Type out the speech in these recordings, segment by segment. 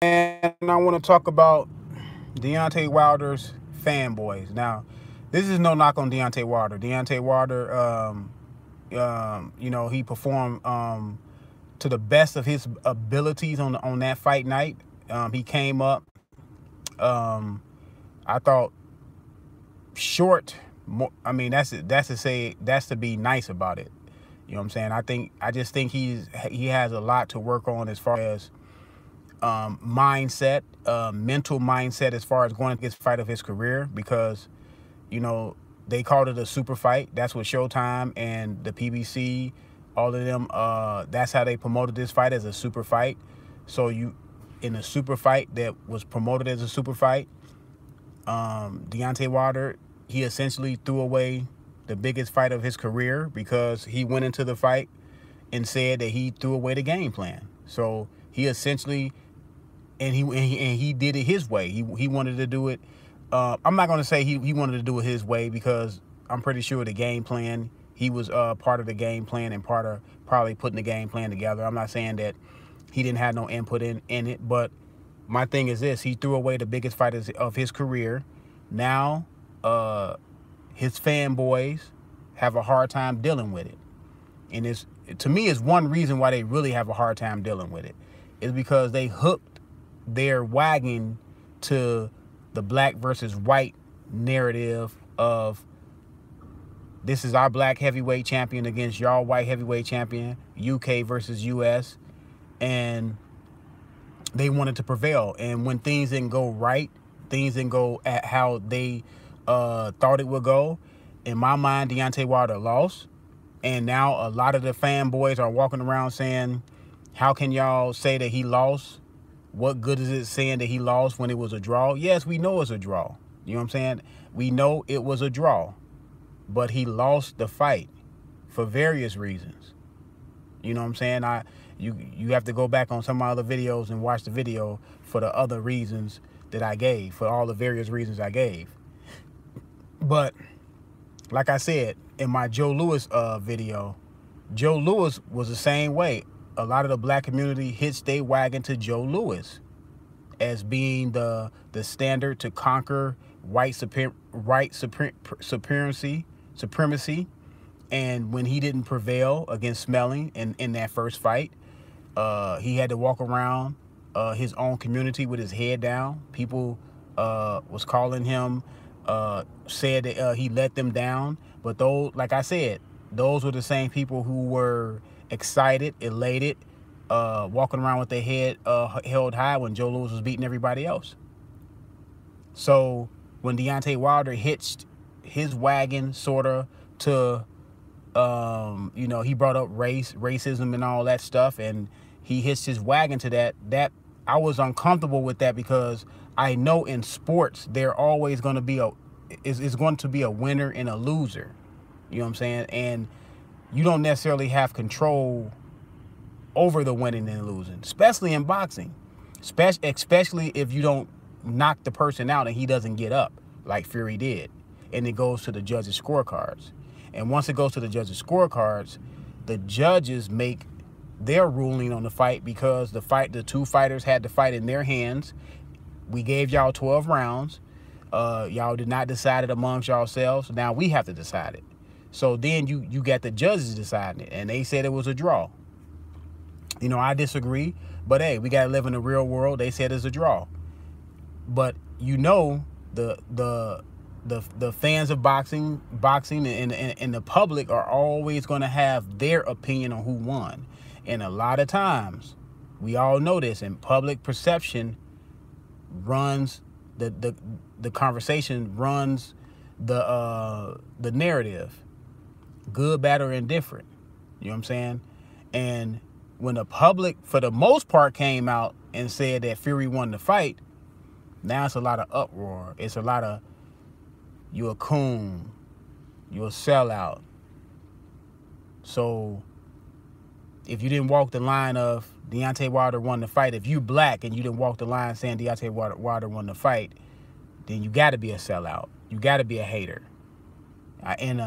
And I want to talk about Deontay Wilder's Fanboys. Now, this is no knock on Deontay Wilder. Deontay Wilder, he performed to the best of his abilities on that fight night. He came up, I thought, short. That's to be nice about it. You know what I'm saying? I just think he has a lot to work on as far as mindset, mental mindset, as far as going to his fight of his career, because they called it a super fight. That's what Showtime and the PBC, all of them, that's how they promoted this fight, as a super fight. So in a super fight that was promoted as a super fight, Deontay Wilder, he essentially threw away the biggest fight of his career, because he went into the fight and said that he threw away the game plan. So he essentially, and he did it his way. He wanted to do it. I'm not going to say he wanted to do it his way, because I'm pretty sure the game plan, he was part of the game plan and part of probably putting the game plan together. I'm not saying that he didn't have no input in it, but my thing is this: he threw away the biggest fight of his career. Now, his fanboys have a hard time dealing with it. And to me, it's one reason why they really have a hard time dealing with it, is because they hooked their wagon to the black versus white narrative of, this is our black heavyweight champion against y'all white heavyweight champion, UK versus US, and they wanted to prevail. And when things didn't go right, things didn't go at how they thought it would go, in my mind, Deontay Wilder lost. And now a lot of the fanboys are walking around saying, how can y'all say that he lost? What good is it saying that he lost when it was a draw? Yes, we know it's a draw. You know what I'm saying? We know it was a draw. But he lost the fight for various reasons. You know what I'm saying? You have to go back on some of my other videos and watch the video for the other reasons that I gave, for all the various reasons I gave. But like I said in my Joe Louis video, Joe Louis was the same way. A lot of the black community hitched their wagon to Joe Louis as being the standard to conquer white supremacy. And when he didn't prevail against Smelling in that first fight, he had to walk around his own community with his head down. People was calling him, said that he let them down. But those, like I said, those were the same people who were excited, elated, walking around with their head held high when Joe Louis was beating everybody else. So when Deontay Wilder hitched his wagon sort of to, he brought up racism and all that stuff, and he hitched his wagon to that I was uncomfortable with that, because I know in sports there always going to be is going to be a winner and a loser. You know what I'm saying? And you don't necessarily have control over the winning and losing, especially in boxing, especially if you don't knock the person out and he doesn't get up like Fury did, and it goes to the judges' scorecards. And once it goes to the judges' scorecards, the judges make their ruling on the fight, because the two fighters had the fight in their hands. We gave y'all 12 rounds. Y'all did not decide it amongst yourselves. Now we have to decide it. So then you got the judges deciding it, and they said it was a draw. I disagree, but hey, we gotta live in the real world. They said it's a draw. But the fans of boxing and the public are always going to have their opinion on who won. And a lot of times, we all know this, and public perception runs the conversation, runs the narrative, good, bad, or indifferent. You know what I'm saying? And when the public, for the most part, came out and said that Fury won the fight, now it's a lot of uproar. It's a lot of, you a coon, you a sellout. So if you didn't walk the line of Deontay Wilder won the fight, if you black and you didn't walk the line saying Deontay Wilder won the fight, then you got to be a sellout. You got to be a hater. And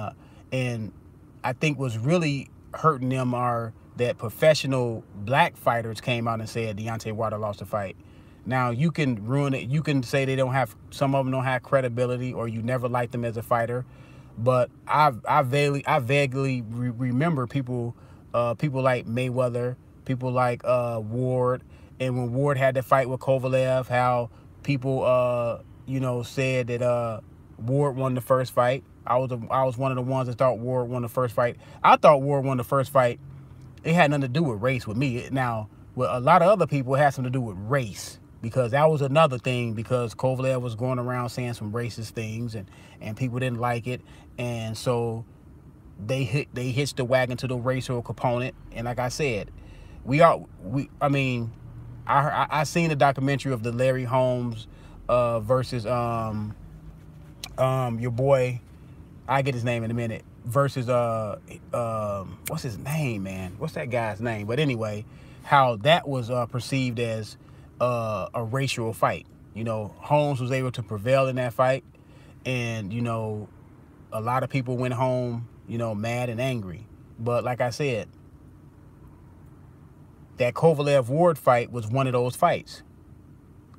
I think what's really hurting them are that professional black fighters came out and said Deontay Wilder lost the fight. Now, you can ruin it. You can say some of them don't have credibility, or you never liked them as a fighter. But I vaguely remember people like Mayweather, people like Ward, and when Ward had to fight with Kovalev, how people said that Ward won the first fight. I was one of the ones that thought Ward won the first fight. I thought Ward won the first fight. It had nothing to do with race with me. Now, with a lot of other people, it had something to do with race, because that was another thing, because Kovalev was going around saying some racist things, and people didn't like it, and so they hitched the wagon to the racial component. And like I said, I seen the documentary of the Larry Holmes versus your boy, I get his name in a minute, versus what's his name, man? What's that guy's name? But anyway, how that was perceived as a racial fight. Holmes was able to prevail in that fight, and a lot of people went home mad and angry. But like I said, that Kovalev Ward fight was one of those fights,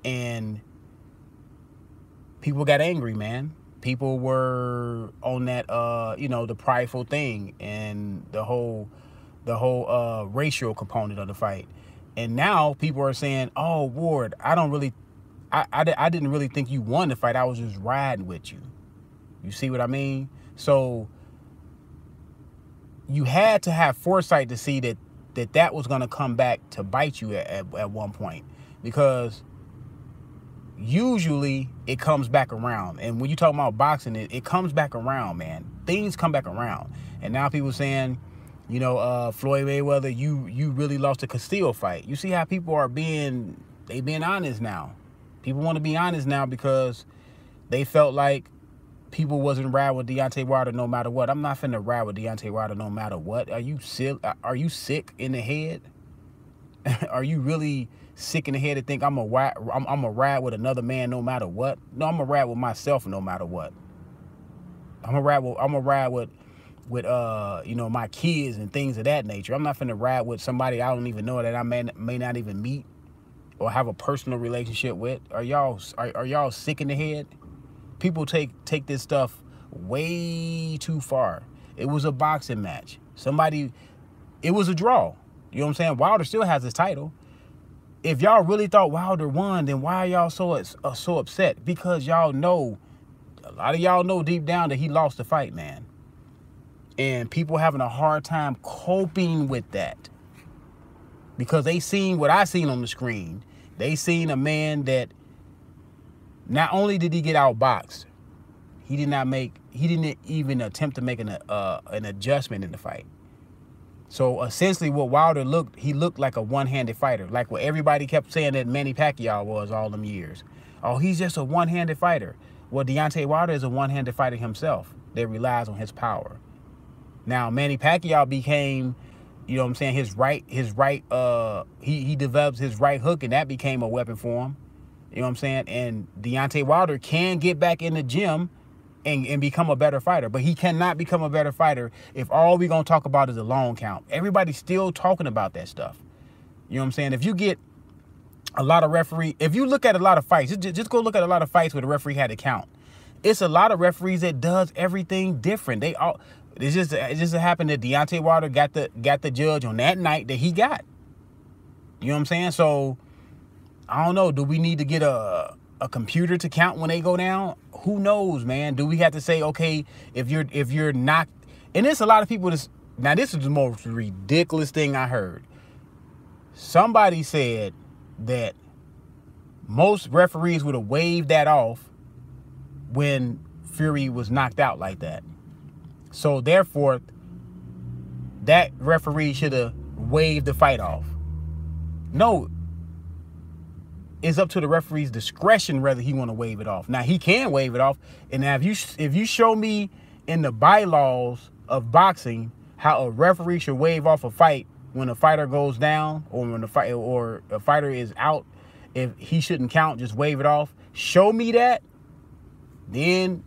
and people got angry, man. People were on that the prideful thing, and the whole racial component of the fight. And now people are saying, oh, Ward, I didn't really think you won the fight. I was just riding with you. You see what I mean? So you had to have foresight to see that was going to come back to bite you at one point, because usually it comes back around. And when you talk about boxing, it comes back around, man. Things come back around. And now people saying, Floyd Mayweather, you really lost the Castillo fight. You see how people are being honest now. People want to be honest now because they felt like people wasn't riding with Deontay Wilder no matter what. I'm not finna ride with Deontay Wilder no matter what. Are you sick in the head? Are you really sick in the head to think I'm a ride with another man no matter what? No, I'm a ride with myself no matter what. I'm a ride with my kids and things of that nature. I'm not finna ride with somebody I don't even know, that I may not even meet or have a personal relationship with. Are y'all sick in the head? People take this stuff way too far. It was a boxing match. It was a draw. You know what I'm saying? Wilder still has his title. If y'all really thought Wilder won, then why are y'all so upset? Because y'all know, a lot of y'all know deep down that he lost the fight, man. And people having a hard time coping with that, because they seen what I seen on the screen. They seen a man that not only did he get outboxed, he didn't even attempt to make an adjustment in the fight. So essentially what Wilder he looked like a one-handed fighter, like what everybody kept saying that Manny Pacquiao was all them years. Oh, he's just a one-handed fighter. Well, Deontay Wilder is a one-handed fighter himself that relies on his power. Now, Manny Pacquiao became, he develops his right hook, and that became a weapon for him. You know what I'm saying? And Deontay Wilder can get back in the gym and become a better fighter, but he cannot become a better fighter if all we're going to talk about is a long count. Everybody's still talking about that stuff. You know what I'm saying? If you get a lot of if you look at a lot of fights, just go look at a lot of fights where the referee had to count. It's a lot of referees that does everything different. It just happened that Deontay Wilder got the judge on that night that he got. You know what I'm saying? So I don't know. Do we need to get a computer to count when they go down? Who knows, man? Do we have to say, okay, if you're knocked? And there's a lot of people. Now this is the most ridiculous thing I heard. Somebody said that most referees would have waved that off when Fury was knocked out like that. So therefore, that referee should have waved the fight off. No, it's up to the referee's discretion whether he want to wave it off. Now, he can wave it off. And now if you show me in the bylaws of boxing how a referee should wave off a fight when a fighter goes down, or when a fighter is out, if he shouldn't count, just wave it off. Show me that, then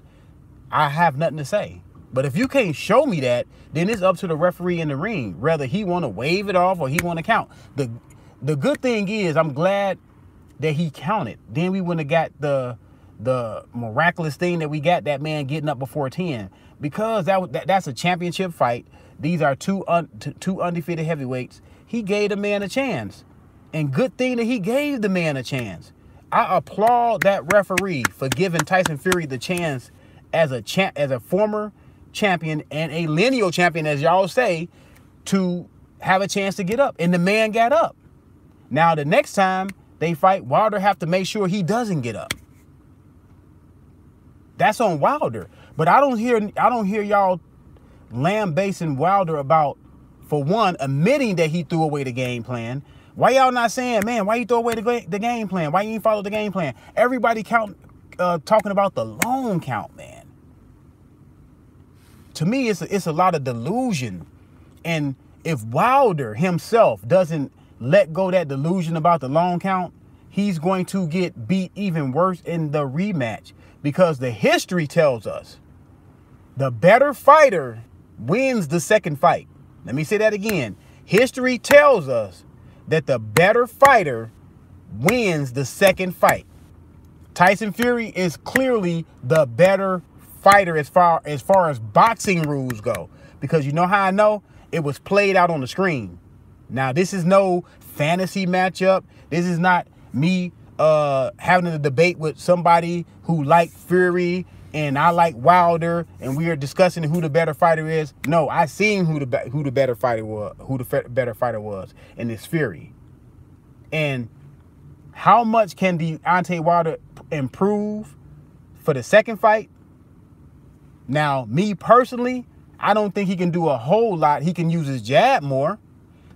I have nothing to say. But if you can't show me that, then it's up to the referee in the ring, whether he want to wave it off or he want to count. The good thing is, I'm glad that he counted. Then we wouldn't have got the miraculous thing that we got, that man getting up before 10, because that's a championship fight. These are two undefeated heavyweights. He gave the man a chance, and good thing that he gave the man a chance. I applaud that referee for giving Tyson Fury the chance as a former champion and a lineal champion, as y'all say, to have a chance to get up, and the man got up. Now the next time they fight, Wilder have to make sure he doesn't get up. That's on Wilder. But I don't hear y'all lambasting Wilder about, for one, admitting that he threw away the game plan. Why y'all not saying, man, why you throw away the game plan? Why you ain't follow the game plan? Everybody talking about the long count, man. To me, it's a lot of delusion. And if Wilder himself doesn't let go that delusion about the long count, he's going to get beat even worse in the rematch, because the history tells us the better fighter wins the second fight. Let me say that again. History tells us that the better fighter wins the second fight. Tyson Fury is clearly the better fighter as far as boxing rules go, because you know how I know? It was played out on the screen. Now, this is no fantasy matchup. This is not me having a debate with somebody who liked Fury and I like Wilder, and we are discussing who the better fighter is. No, I seen who the better fighter was, and it's Fury. And how much can Deontay Wilder improve for the second fight? Now, me personally, I don't think he can do a whole lot. He can use his jab more,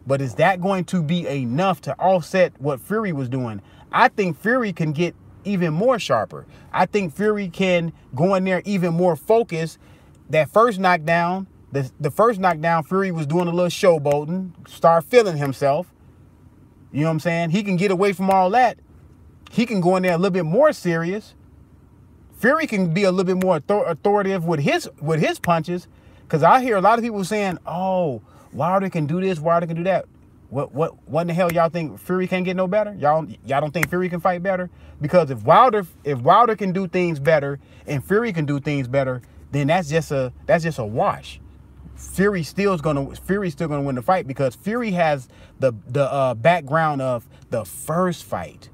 but is that going to be enough to offset what Fury was doing? I think Fury can get even more sharper. I think Fury can go in there even more focused. That first knockdown, the first knockdown, Fury was doing a little showboating, start feeling himself. You know what I'm saying? He can get away from all that. He can go in there a little bit more serious. Fury can be a little bit more authoritative with his punches, because I hear a lot of people saying, "Oh, Wilder can do this, Wilder can do that." What in the hell y'all think Fury can't get no better? Y'all don't think Fury can fight better? Because if Wilder can do things better and Fury can do things better, then that's just a wash. Fury's still gonna win the fight, because Fury has the background of the first fight,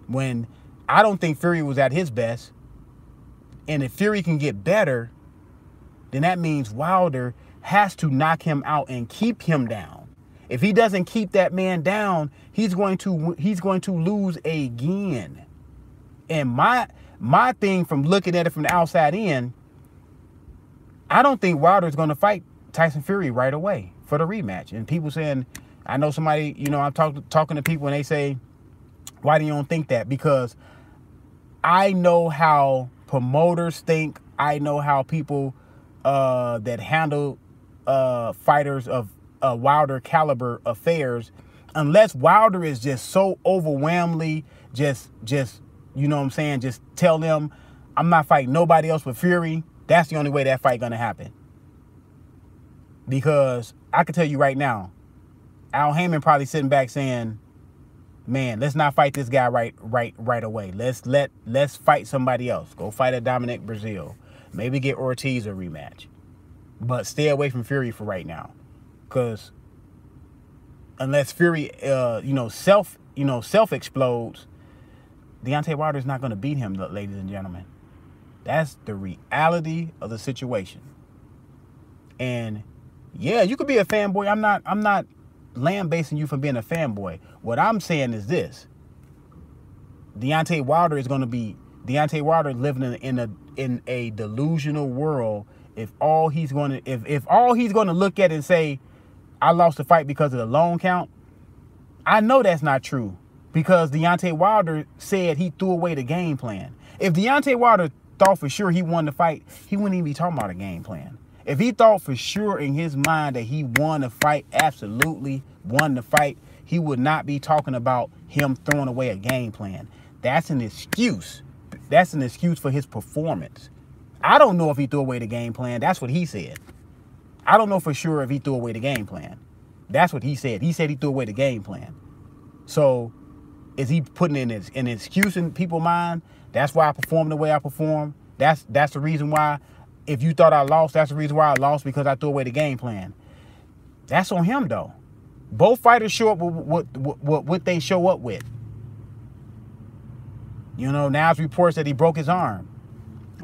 when I don't think Fury was at his best. And if Fury can get better, then that means Wilder has to knock him out and keep him down. If he doesn't keep that man down, he's going to lose again. And my thing from looking at it from the outside in, I don't think Wilder's going to fight Tyson Fury right away for the rematch. And people saying, I know somebody, you know, I'm talking to people and they say, why do you don't think that? Because I know how promoters think. I know how people that handle fighters of Wilder caliber affairs, unless Wilder is just so overwhelmingly just you know what I'm saying, just tell them I'm not fighting nobody else but Fury, that's the only way that fight gonna happen. Because I can tell you right now, Al Heyman probably sitting back saying, man, let's not fight this guy right away. Let's fight somebody else. Go fight a Dominic Brazil. Maybe get Ortiz a rematch. But stay away from Fury for right now. Because unless Fury self explodes, Deontay Wilder is not going to beat him, ladies and gentlemen. That's the reality of the situation. And yeah, you could be a fanboy. I'm not lambasting you for being a fanboy. What I'm saying is this: Deontay Wilder living in a delusional world. If all he's going to look at and say, I lost the fight because of the long count, I know that's not true, because Deontay Wilder said he threw away the game plan. If Deontay Wilder thought for sure he won the fight, he wouldn't even be talking about a game plan. If he thought for sure in his mind that he won the fight, absolutely won the fight, he would not be talking about him throwing away a game plan. That's an excuse. That's an excuse for his performance. I don't know if he threw away the game plan. That's what he said. I don't know for sure if he threw away the game plan. That's what he said. He said he threw away the game plan. So Is he putting in an excuse in people's mind? That's why I performed the way I performed. That's the reason why. If you thought I lost, that's the reason why I lost, because I threw away the game plan. That's on him, though. Both fighters show up with what they show up with. You know, now it's reports that he broke his arm.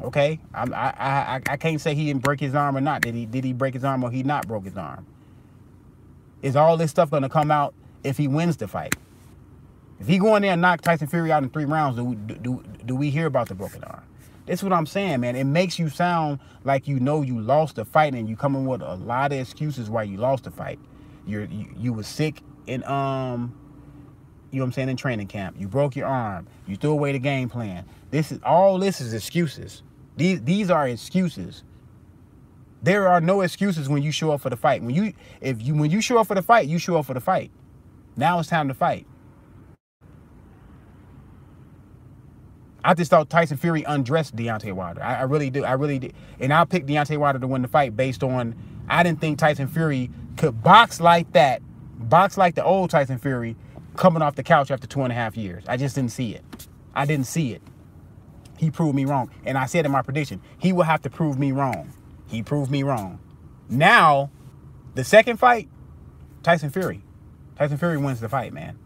Okay, I can't say he didn't break his arm or not. Did he break his arm or he not broke his arm? Is all this stuff going to come out if he wins the fight? If he go in there and knock Tyson Fury out in 3 rounds, do we hear about the broken arm? That's what I'm saying, man. It makes you sound like you know you lost the fight, and you come in with a lot of excuses why you lost the fight. You were sick in you know what I'm saying, in training camp. You broke your arm. You threw away the game plan. This is excuses. These are excuses. There are no excuses when you show up for the fight. When you show up for the fight, you show up for the fight. Now it's time to fight. I just thought Tyson Fury undressed Deontay Wilder. I really do. I really did. And I'll pick Deontay Wilder to win the fight based on, I didn't think Tyson Fury could box like that, box like the old Tyson Fury coming off the couch after 2.5 years. I just didn't see it. I didn't see it. He proved me wrong. And I said in my prediction, he will have to prove me wrong. He proved me wrong. Now, the second fight, Tyson Fury. Tyson Fury wins the fight, man.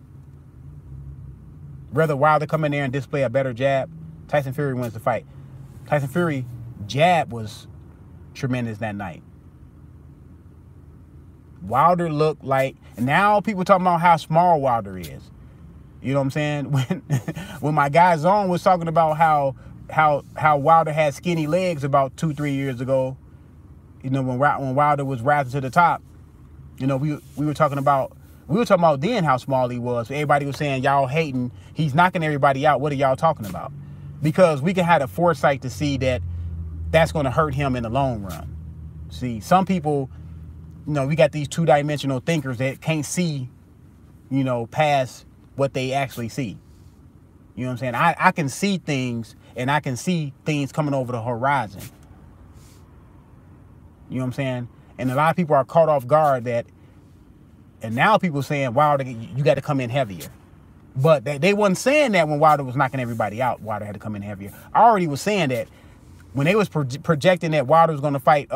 Whether Wilder come in there and display a better jab, Tyson Fury wins the fight. Tyson Fury jab was tremendous that night. Wilder looked like, and now people talking about how small Wilder is. You know what I'm saying? When my guy Zone was talking about how Wilder had skinny legs about 2-3 years ago, you know, when Wilder was rising to the top, you know, we were talking about then how small he was. Everybody was saying, y'all hating, he's knocking everybody out. What are y'all talking about? Because we can have the foresight to see that that's going to hurt him in the long run. See, some people, you know, we got these 2-dimensional thinkers that can't see, you know, past what they actually see. You know what I'm saying? I can see things, and I can see things coming over the horizon. You know what I'm saying? And a lot of people are caught off guard that, and now people saying, Wilder, you got to come in heavier. But they wasn't saying that when Wilder was knocking everybody out. Wilder had to come in heavier. I already was saying that when they was projecting that Wilder was going to fight,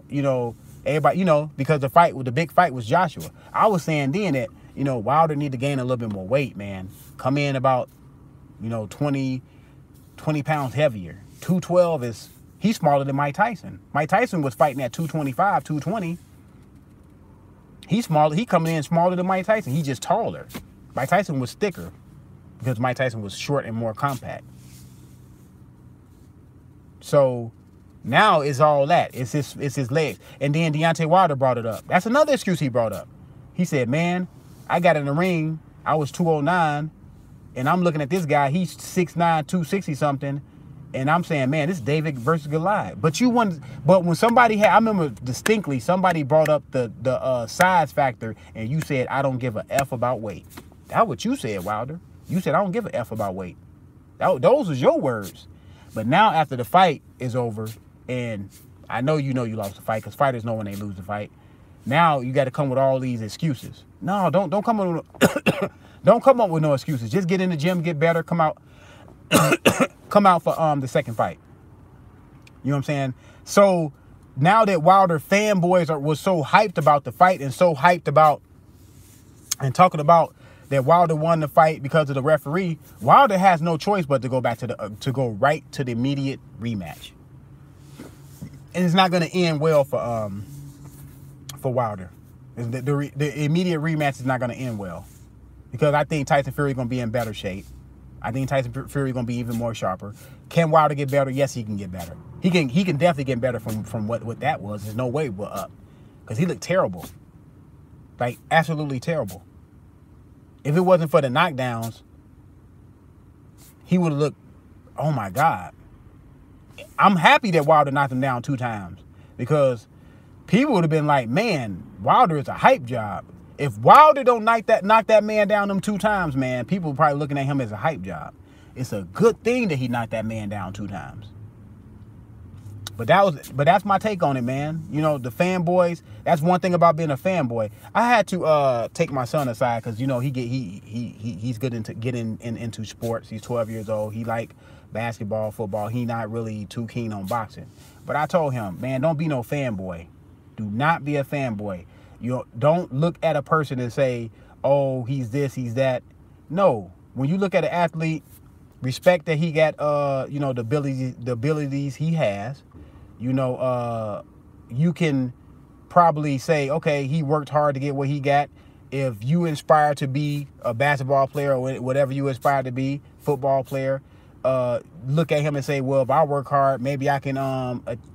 you know, everybody, you know, because the big fight was Joshua. I was saying then that, you know, Wilder need to gain a little bit more weight, man. Come in about, you know, 20 pounds heavier. 212 he's smaller than Mike Tyson. Mike Tyson was fighting at 225, 220. He's smaller. He coming in smaller than Mike Tyson. He's just taller. Mike Tyson was thicker because Mike Tyson was short and more compact. So now it's all that. It's his legs. And then Deontay Wilder brought it up. That's another excuse he brought up. He said, man, I got in the ring. I was 209. And I'm looking at this guy. He's 6'9", 260 something. And I'm saying, man, this is David versus Goliath. But when somebody I remember distinctly, somebody brought up the size factor, and you said, I don't give a F about weight. That's what you said, Wilder. You said, I don't give a F about weight. Those was your words. But now after the fight is over, and I know you lost the fight, because fighters know when they lose the fight. Now you got to come with all these excuses. No, don't come up with don't come up with no excuses. Just get in the gym, get better, come out. Come out for the second fight. You know what I'm saying? So now that Wilder fanboys was so hyped about the fight and so hyped about and talking about that Wilder won the fight because of the referee, Wilder has no choice but to go back to go right to the immediate rematch. And it's not going to end well for Wilder. The immediate rematch is not going to end well, because I think Tyson Fury is going to be in better shape. I think Tyson Fury is going to be even more sharper. Can Wilder get better? Yes, he can get better. He can definitely get better from what that was. There's no way we're up, because he looked terrible. Like, absolutely terrible. If it wasn't for the knockdowns, he would have looked, oh my God. I'm happy that Wilder knocked him down 2 times, because people would have been like, man, Wilder is a hype job. If Wilder don't knock that man down them 2 times, man, people are probably looking at him as a hype job. It's a good thing that he knocked that man down 2 times. But that's my take on it, man. You know, the fanboys. That's one thing about being a fanboy. I had to take my son aside because, you know, he's good into sports. He's 12 years old. He like basketball, football. He not really too keen on boxing. But I told him, man, don't be no fanboy. Do not be a fanboy. You don't look at a person and say, oh, he's this, he's that. No, when you look at an athlete, respect that he got, you know, the abilities he has. You know, you can probably say, okay, he worked hard to get what he got. If you inspire to be a basketball player or whatever you aspire to be, football player, look at him and say, well, if I work hard, maybe I can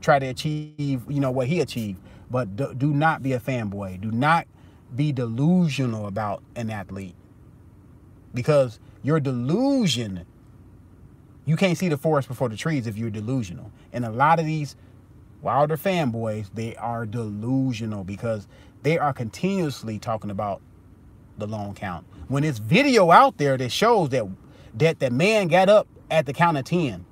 try to achieve, you know, what he achieved. But do not be a fanboy. Do not be delusional about an athlete, because your delusion, you can't see the forest before the trees if you're delusional. And a lot of these Wilder fanboys, they are delusional because they are continuously talking about the long count. When there's video out there that shows that the man got up at the count of 10.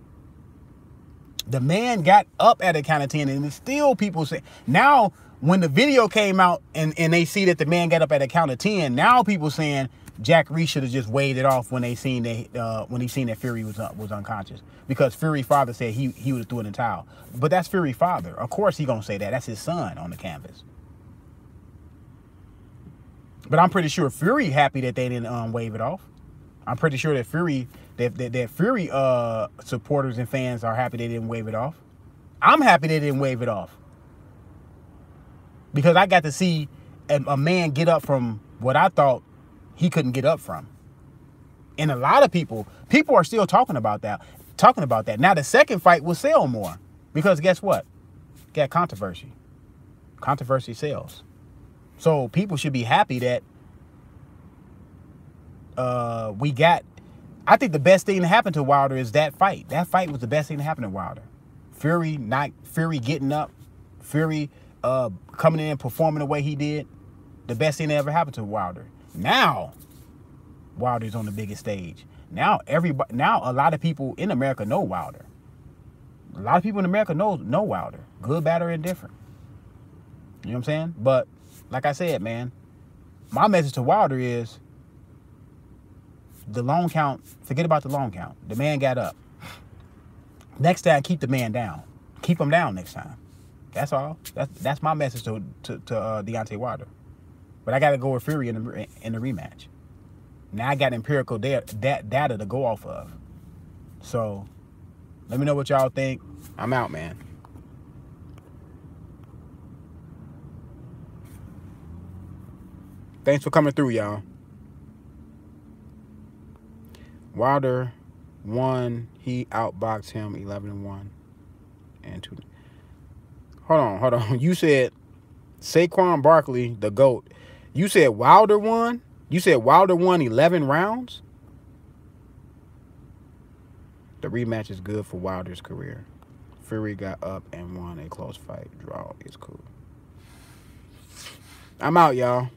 The man got up at the count of 10, and still people say, now when the video came out and they see that the man got up at a count of 10, now people saying Jack Reese should have just waved it off when he seen that Fury was unconscious, because Fury's father said he would have threw in the towel. But that's Fury's father. Of course he gonna say that. That's his son on the canvas. But I'm pretty sure Fury happy that they didn't wave it off. I'm pretty sure that Fury supporters and fans are happy they didn't wave it off. I'm happy they didn't wave it off, because I got to see a man get up from what I thought he couldn't get up from. And a lot of people are still talking about that. Now the second fight will sell more, because guess what? Got controversy. Controversy sells. So people should be happy that we got. I think the best thing to happen to Wilder is that fight. That fight was the best thing to happen to Wilder. Fury getting up, Fury coming in and performing the way he did. The best thing that ever happened to Wilder. Now Wilder's on the biggest stage. Now a lot of people in America know Wilder. A lot of people in America know Wilder. Good, bad, or indifferent. You know what I'm saying? But like I said, man, my message to Wilder is the long count. Forget about the long count. The man got up. Next time, keep the man down. Keep him down next time. That's all. That's my message to Deontay Wilder. But I got to go with Fury in the rematch. Now I got empirical data to go off of. So let me know what y'all think. I'm out, man. Thanks for coming through, y'all. Wilder won. He outboxed him 11-1 and 2. Hold on. You said Saquon Barkley, the GOAT. You said Wilder won? You said Wilder won 11 rounds? The rematch is good for Wilder's career. Fury got up and won a close fight. Draw is cool. I'm out, y'all.